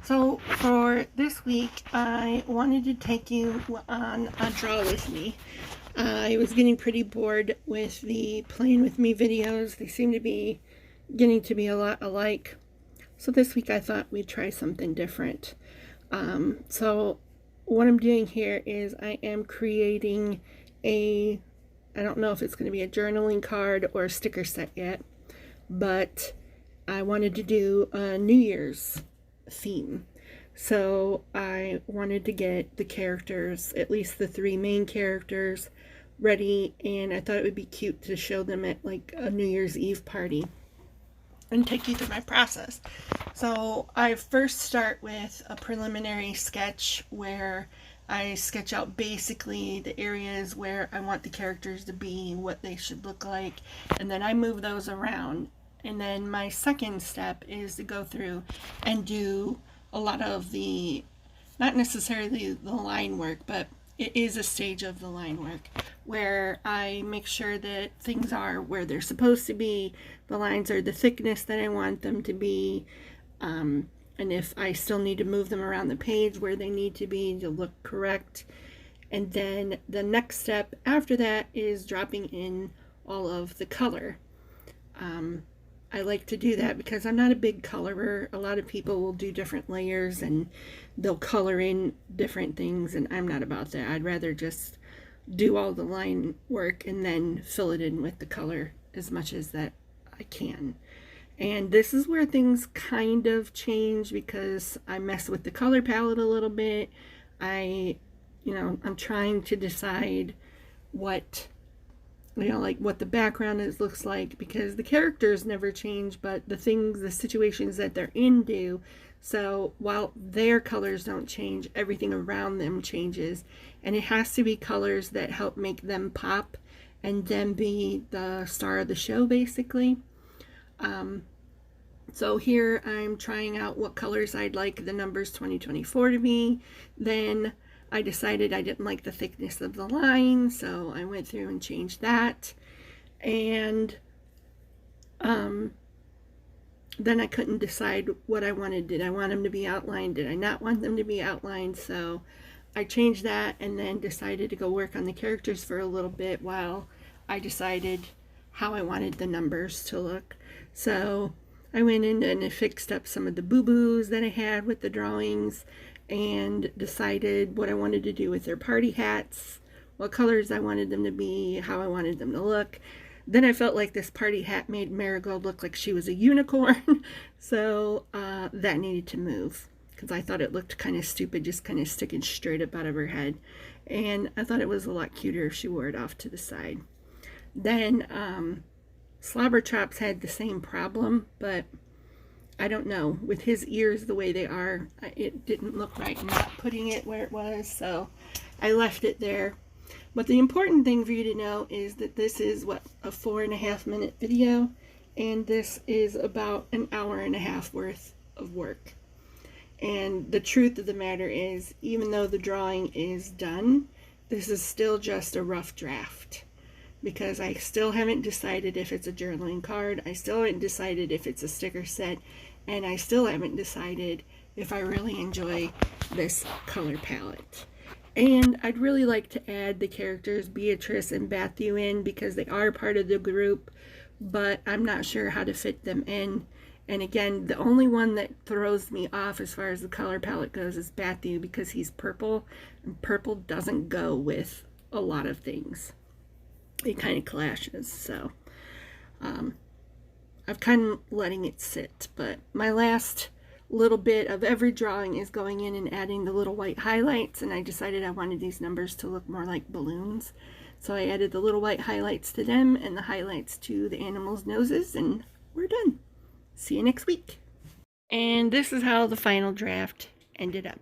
So for this week, I wanted to take you on a draw with me. I was getting pretty bored with the playing with me videos. They seem to be getting to be a lot alike. So this week I thought we'd try something different. So what I'm doing here is I am creating I don't know if it's going to be a journaling card or a sticker set yet, but I wanted to do a New Year's theme. So I wanted to get the characters, at least the three main characters, ready, and I thought it would be cute to show them at like a New Year's Eve party and take you through my process. So I first start with a preliminary sketch where I sketch out basically the areas where I want the characters to be, what they should look like, and then I move those around. And then my second step is to go through and do a lot of the, not necessarily the line work, but it is a stage of the line work where I make sure that things are where they're supposed to be, the lines are the thickness that I want them to be, and if I still need to move them around the page where they need to be to look correct. And then the next step after that is dropping in all of the color. I like to do that because I'm not a big colorer. A lot of people will do different layers and they'll color in different things, and I'm not about that. I'd rather just do all the line work and then fill it in with the color as much as that I can. And this is where things kind of change because I mess with the color palette a little bit. I'm trying to decide what what the background looks like, because the characters never change, but the situations that they're in do. So while their colors don't change, everything around them changes, and it has to be colors that help make them pop and then be the star of the show, basically. So here I'm trying out what colors I'd like the numbers 2024 to be. Then I decided I didn't like the thickness of the line, so I went through and changed that. And then I couldn't decide what I wanted. Did I want them to be outlined? Did I not want them to be outlined? So I changed that and then decided to go work on the characters for a little bit while I decided how I wanted the numbers to look. So I went in and I fixed up some of the boo-boos that I had with the drawings and decided what I wanted to do with their party hats, what colors I wanted them to be, how I wanted them to look. Then I felt like this party hat made Marigold look like she was a unicorn, so that needed to move because I thought it looked kind of stupid, just kind of sticking straight up out of her head. And I thought it was a lot cuter if she wore it off to the side. Then Slobber Chops had the same problem, but I don't know, with his ears the way they are, it didn't look right not putting it where it was, so I left it there. But the important thing for you to know is that this is a 4.5-minute video, and this is about an hour and a half worth of work. And the truth of the matter is, even though the drawing is done, this is still just a rough draft, because I still haven't decided if it's a journaling card, I still haven't decided if it's a sticker set, and I still haven't decided if I really enjoy this color palette. And I'd really like to add the characters Beatrice and Matthew in because they are part of the group, but I'm not sure how to fit them in. And again, the only one that throws me off as far as the color palette goes is Matthew because he's purple, and purple doesn't go with a lot of things. It kind of clashes, so I've kind of letting it sit. But my last little bit of every drawing is going in and adding the little white highlights, and I decided I wanted these numbers to look more like balloons, so I added the little white highlights to them and the highlights to the animals' noses, and we're done. See you next week. And this is how the final draft ended up.